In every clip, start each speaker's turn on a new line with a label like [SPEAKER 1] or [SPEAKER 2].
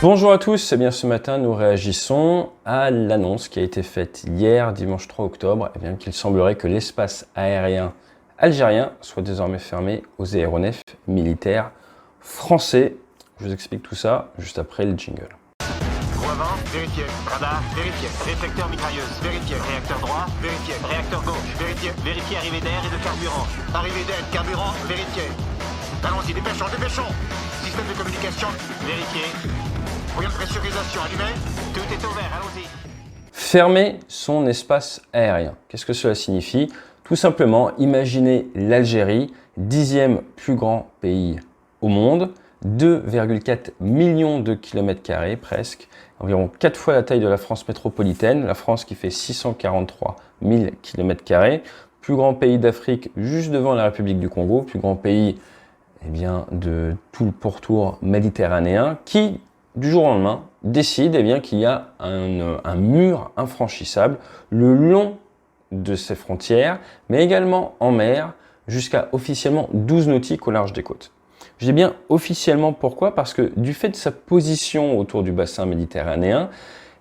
[SPEAKER 1] Bonjour à tous, eh bien ce matin nous réagissons à l'annonce qui a été faite hier, dimanche 3 octobre, eh bien qu'il semblerait que l'espace aérien algérien soit désormais fermé aux aéronefs militaires français. Je vous explique tout ça juste après le jingle.
[SPEAKER 2] Voie avant, vérifié. Radar, vérifié. Réflecteur mitrailleuse, vérifié. Réacteur droit, vérifié. Réacteur gauche, vérifié. Vérifié arrivée d'air et de carburant. Arrivée d'air, carburant, vérifié. Allons-y, dépêchons, dépêchons. Système de communication, vérifié. Bouillon de pressurisation allumé. Tout est ouvert, allons-y.
[SPEAKER 1] Fermer son espace aérien. Qu'est-ce que cela signifie? Tout simplement, imaginez l'Algérie, 10e plus grand pays au monde, 2,4 millions de kilomètres carrés presque, environ 4 fois la taille de la France métropolitaine, la France qui fait 643 000 kilomètres carrés, plus grand pays d'Afrique juste devant la République du Congo, plus grand pays de tout le pourtour méditerranéen, qui du jour au lendemain décide qu'il y a un mur infranchissable le long de ses frontières, mais également en mer, jusqu'à officiellement 12 nautiques au large des côtes. Je dis bien officiellement, pourquoi? Parce que du fait de sa position autour du bassin méditerranéen,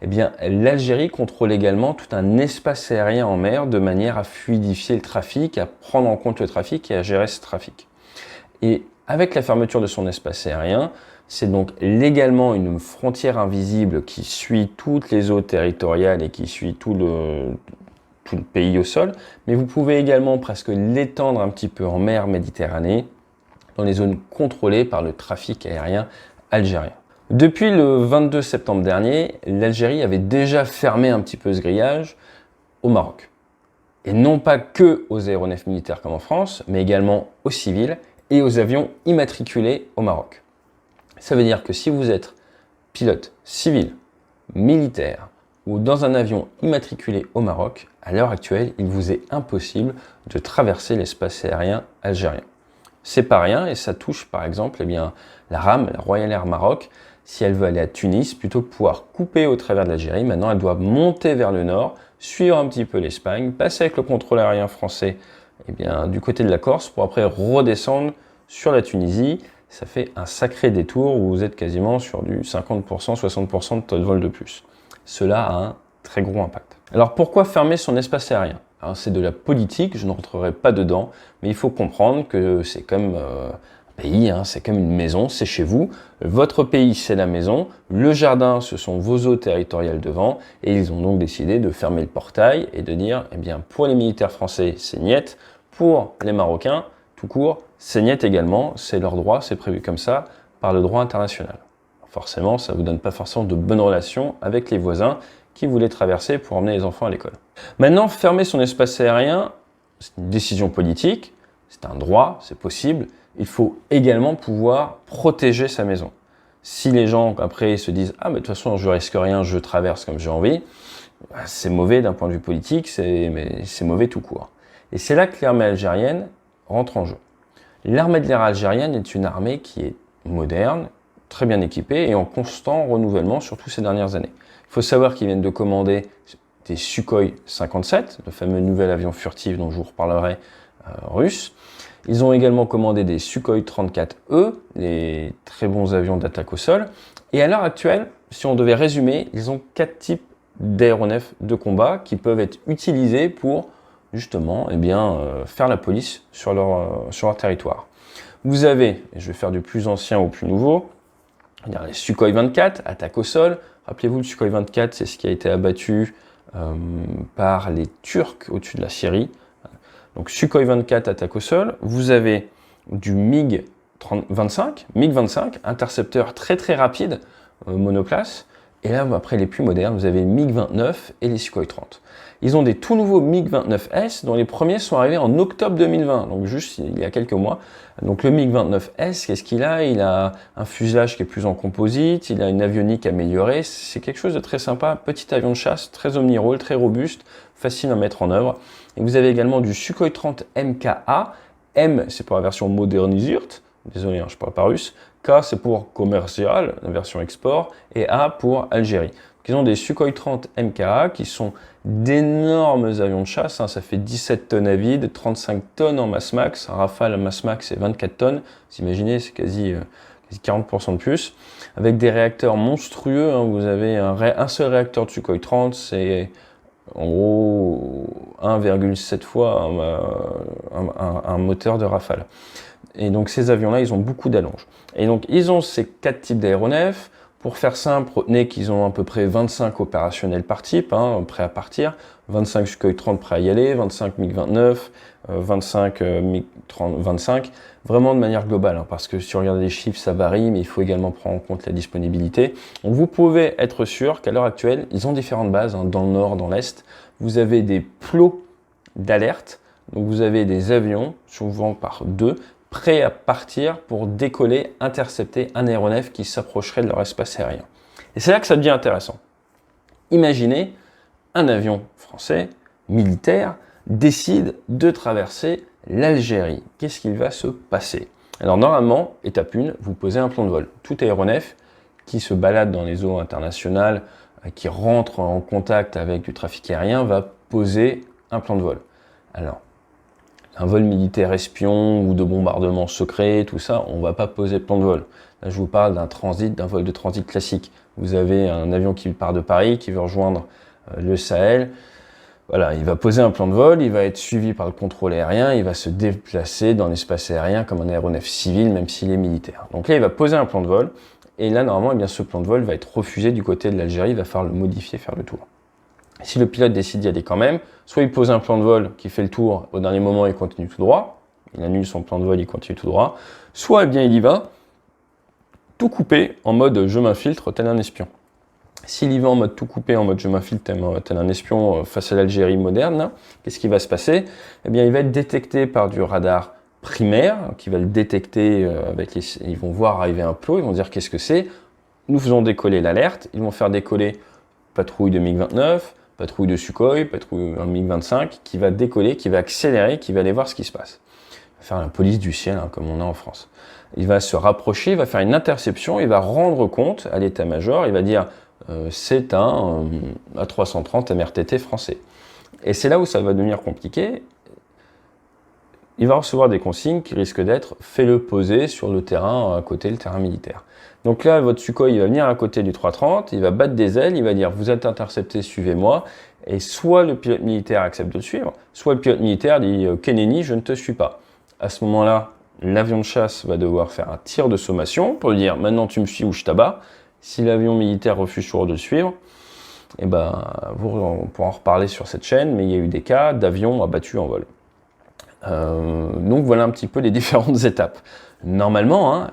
[SPEAKER 1] l'Algérie contrôle également tout un espace aérien en mer de manière à fluidifier le trafic, à prendre en compte le trafic et à gérer ce trafic. Et avec la fermeture de son espace aérien, c'est donc légalement une frontière invisible qui suit toutes les eaux territoriales et qui suit tout le pays au sol, mais vous pouvez également presque l'étendre un petit peu en mer Méditerranée, dans les zones contrôlées par le trafic aérien algérien. Depuis le 22 septembre dernier, l'Algérie avait déjà fermé un petit peu ce grillage au Maroc. Et non pas que aux aéronefs militaires comme en France, mais également aux civils et aux avions immatriculés au Maroc. Ça veut dire que si vous êtes pilote civil, militaire ou dans un avion immatriculé au Maroc, à l'heure actuelle, il vous est impossible de traverser l'espace aérien algérien. C'est pas rien et ça touche par exemple la RAM, la Royal Air Maroc. Si elle veut aller à Tunis, plutôt que pouvoir couper au travers de l'Algérie, maintenant elle doit monter vers le nord, suivre un petit peu l'Espagne, passer avec le contrôle aérien français du côté de la Corse pour après redescendre sur la Tunisie. Ça fait un sacré détour où vous êtes quasiment sur du 50%, 60% de taux de vol de plus. Cela a un très gros impact. Alors pourquoi fermer son espace aérien? C'est de la politique, je ne rentrerai pas dedans, mais il faut comprendre que c'est comme un pays, c'est comme une maison, c'est chez vous. Votre pays, c'est la maison. Le jardin, ce sont vos eaux territoriales devant. Et ils ont donc décidé de fermer le portail et de dire, pour les militaires français, c'est niet. Pour les Marocains, tout court, c'est niet également. C'est leur droit, c'est prévu comme ça par le droit international. Forcément, ça ne vous donne pas forcément de bonnes relations avec les voisins qui voulaient traverser pour emmener les enfants à l'école. Maintenant, fermer son espace aérien, c'est une décision politique, c'est un droit, c'est possible. Il faut également pouvoir protéger sa maison. Si les gens, après, se disent « Ah, mais de toute façon, je risque rien, je traverse comme j'ai envie », c'est mauvais d'un point de vue politique, mais c'est mauvais tout court. Et c'est là que l'armée algérienne rentre en jeu. L'armée de l'air algérienne est une armée qui est moderne, très bien équipée et en constant renouvellement, surtout ces dernières années. Il faut savoir qu'ils viennent de commander des Sukhoi 57, le fameux nouvel avion furtif dont je vous reparlerai russe. Ils ont également commandé des Sukhoi 34E, les très bons avions d'attaque au sol. Et à l'heure actuelle, si on devait résumer, ils ont 4 types d'aéronefs de combat qui peuvent être utilisés pour justement faire la police sur leur territoire. Vous avez, et je vais faire du plus ancien au plus nouveau, les Sukhoi 24, attaque au sol. Rappelez-vous, le Sukhoi 24, c'est ce qui a été abattu par les Turcs au-dessus de la Syrie. Donc Sukhoi 24, attaque au sol. Vous avez du MiG-25, intercepteur très très rapide, monoplace. Et là, après les plus modernes, vous avez le MiG-29 et les Sukhoi 30. Ils ont des tout nouveaux MiG-29S, dont les premiers sont arrivés en octobre 2020, donc juste il y a quelques mois. Donc le MiG-29S, qu'est-ce qu'il a? Il a un fuselage qui est plus en composite, il a une avionique améliorée, c'est quelque chose de très sympa, petit avion de chasse, très omnirôle, très robuste, facile à mettre en œuvre. Et vous avez également du Sukhoi 30 MKA, M c'est pour la version modernisiertes, désolé, je parle pas russe, K c'est pour commercial, la version export, et A pour Algérie. Donc, ils ont des Sukhoi 30 MKA qui sont d'énormes avions de chasse, ça fait 17 tonnes à vide, 35 tonnes en masse max, un Rafale masse max c'est 24 tonnes, vous imaginez c'est quasi 40% de plus, avec des réacteurs monstrueux. Hein. Vous avez un seul réacteur de Sukhoi 30, c'est en gros 1,7 fois un moteur de Rafale. Et donc ces avions-là, ils ont beaucoup d'allonges. Et donc ils ont ces 4 types d'aéronefs. Pour faire simple, retenez qu'ils ont à peu près 25 opérationnels par type, hein, prêts à partir, 25 Sukhoi 30 prêts à y aller, 25 MiG-29, 25 MiG-30, 25, vraiment de manière globale, hein, parce que si on regarde les chiffres, ça varie, mais il faut également prendre en compte la disponibilité. Donc vous pouvez être sûr qu'à l'heure actuelle, ils ont différentes bases, hein, dans le nord, dans l'est. Vous avez des plots d'alerte, donc vous avez des avions, souvent par 2, prêts à partir pour décoller, intercepter un aéronef qui s'approcherait de leur espace aérien. Et c'est là que ça devient intéressant. Imaginez un avion français, militaire, décide de traverser l'Algérie. Qu'est-ce qu'il va se passer? Alors normalement, étape 1, vous posez un plan de vol. Tout aéronef qui se balade dans les eaux internationales, qui rentre en contact avec du trafic aérien, va poser un plan de vol. Alors, un vol militaire espion ou de bombardement secret, tout ça, on ne va pas poser de plan de vol. Là, je vous parle d'un vol de transit classique. Vous avez un avion qui part de Paris, qui veut rejoindre le Sahel. Voilà, il va poser un plan de vol, il va être suivi par le contrôle aérien, il va se déplacer dans l'espace aérien comme un aéronef civil, même s'il est militaire. Donc là, il va poser un plan de vol, et là, normalement, eh bien, ce plan de vol va être refusé du côté de l'Algérie, il va falloir le modifier, faire le tour. Si le pilote décide d'y aller quand même, soit il pose un plan de vol qui fait le tour, au dernier moment il continue tout droit, il annule son plan de vol, il continue tout droit, soit eh bien il y va, tout coupé, en mode je m'infiltre tel un espion. S'il y va en mode tout coupé, en mode je m'infiltre tel un espion face à l'Algérie moderne, qu'est-ce qui va se passer? Eh bien il va être détecté par du radar primaire, qui va le détecter ils vont voir arriver un plot, ils vont dire qu'est-ce que c'est, nous faisons décoller l'alerte, ils vont faire décoller patrouille de MiG-29, patrouille de Sukhoi, patrouille un MiG-25, qui va décoller, qui va accélérer, qui va aller voir ce qui se passe. Il va faire la police du ciel, hein, comme on a en France. Il va se rapprocher, il va faire une interception, il va rendre compte à l'état-major, il va dire c'est un A330 MRTT français. Et c'est là où ça va devenir compliqué. Il va recevoir des consignes qui risquent d'être fais-le poser sur le terrain à côté, le terrain militaire. Donc là, votre Sukhoi, il va venir à côté du 330, il va battre des ailes, il va dire vous êtes intercepté, suivez-moi. Et soit le pilote militaire accepte de le suivre, soit le pilote militaire dit ok Nenni, je ne te suis pas. À ce moment-là, l'avion de chasse va devoir faire un tir de sommation pour lui dire maintenant tu me suis ou je t'abats. Si l'avion militaire refuse toujours de le suivre, eh ben, on pourra en reparler sur cette chaîne, mais il y a eu des cas d'avions abattus en vol. Donc voilà un petit peu les différentes étapes. Normalement, hein,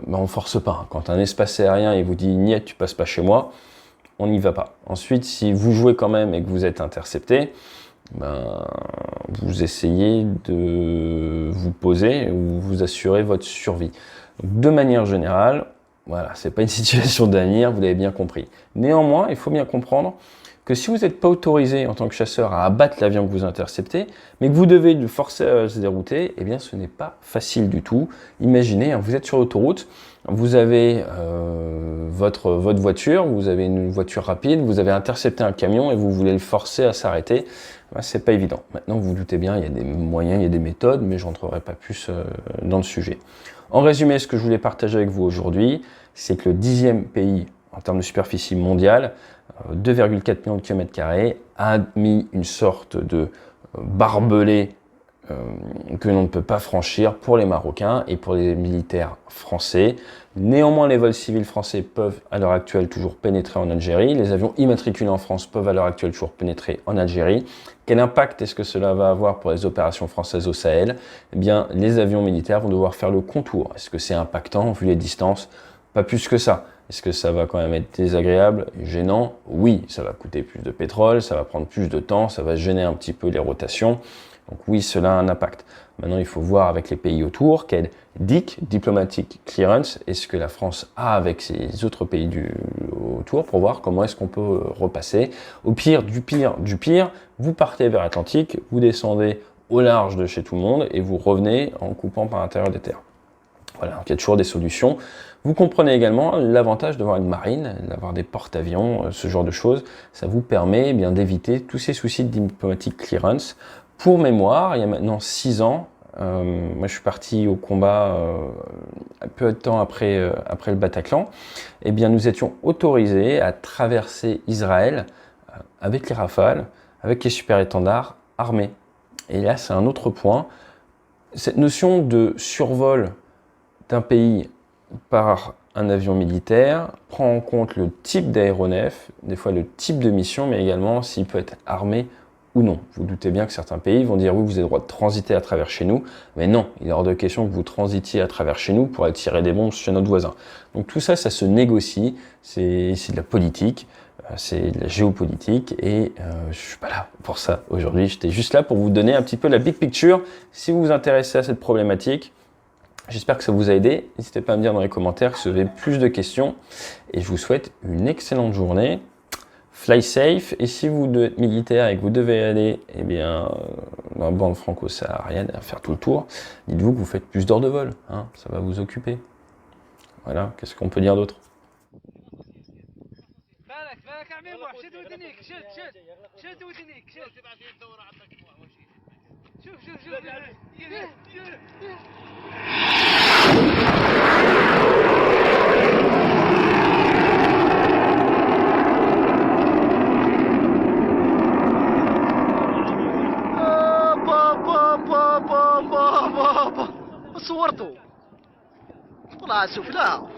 [SPEAKER 1] on ne force pas. Quand un espace aérien il vous dit « niet, tu passes pas chez moi », on n'y va pas. Ensuite, si vous jouez quand même et que vous êtes intercepté, vous essayez de vous poser ou vous assurer votre survie. Donc, de manière générale, voilà, c'est pas une situation d'avenir, vous l'avez bien compris. Néanmoins, il faut bien comprendre que si vous n'êtes pas autorisé en tant que chasseur à abattre l'avion que vous interceptez, mais que vous devez le forcer à se dérouter, eh bien ce n'est pas facile du tout. Imaginez, hein, vous êtes sur l'autoroute, vous avez votre voiture, vous avez une voiture rapide, vous avez intercepté un camion et vous voulez le forcer à s'arrêter. C'est pas évident. Maintenant, vous vous doutez bien, il y a des moyens, il y a des méthodes, mais je rentrerai pas plus dans le sujet. En résumé, ce que je voulais partager avec vous aujourd'hui, c'est que le 10e pays en termes de superficie mondiale, 2,4 millions de kilomètres carrés, a mis une sorte de barbelé que l'on ne peut pas franchir pour les Marocains et pour les militaires français. Néanmoins, les vols civils français peuvent à l'heure actuelle toujours pénétrer en Algérie. Les avions immatriculés en France peuvent à l'heure actuelle toujours pénétrer en Algérie. Quel impact est-ce que cela va avoir pour les opérations françaises au Sahel? Eh bien, les avions militaires vont devoir faire le contour. Est-ce que c'est impactant vu les distances? Pas plus que ça. Est-ce que ça va quand même être désagréable, gênant? Oui, ça va coûter plus de pétrole, ça va prendre plus de temps, ça va gêner un petit peu les rotations. Donc oui, cela a un impact. Maintenant, il faut voir avec les pays autour quel DIC, Diplomatic Clearance, est-ce que la France a avec ces autres pays autour pour voir comment est-ce qu'on peut repasser. Au pire, du pire, vous partez vers l'Atlantique, vous descendez au large de chez tout le monde et vous revenez en coupant par l'intérieur des terres. Voilà, donc il y a toujours des solutions. Vous comprenez également l'avantage d'avoir une marine, d'avoir des porte-avions, ce genre de choses. Ça vous permet d'éviter tous ces soucis de diplomatic clearance. Pour mémoire, il y a maintenant 6 ans, Moi, je suis parti au combat peu de temps après le Bataclan. Eh bien, nous étions autorisés à traverser Israël avec les Rafales, avec les super-étendards armés. Et là, c'est un autre point. Cette notion de survol d'un pays par un avion militaire prend en compte le type d'aéronef, des fois le type de mission, mais également s'il peut être armé ou non. Vous doutez bien que certains pays vont dire oui, vous avez le droit de transiter à travers chez nous, mais non, il est hors de question que vous transitiez à travers chez nous pour aller tirer des bombes chez notre voisin. Donc tout ça, ça se négocie, c'est de la politique, c'est de la géopolitique, et je suis pas là pour ça aujourd'hui. J'étais juste là pour vous donner un petit peu la big picture. Si vous vous intéressez à cette problématique, j'espère que ça vous a aidé. N'hésitez pas à me dire dans les commentaires si vous avez plus de questions. Et je vous souhaite une excellente journée. Fly safe. Et si vous devez être militaire et que vous devez aller dans la bande franco-saharienne à faire tout le tour, dites-vous que vous faites plus d'heures de vol. Hein, ça va vous occuper. Voilà, qu'est-ce qu'on peut dire d'autre?
[SPEAKER 3] صورته طلع السفلى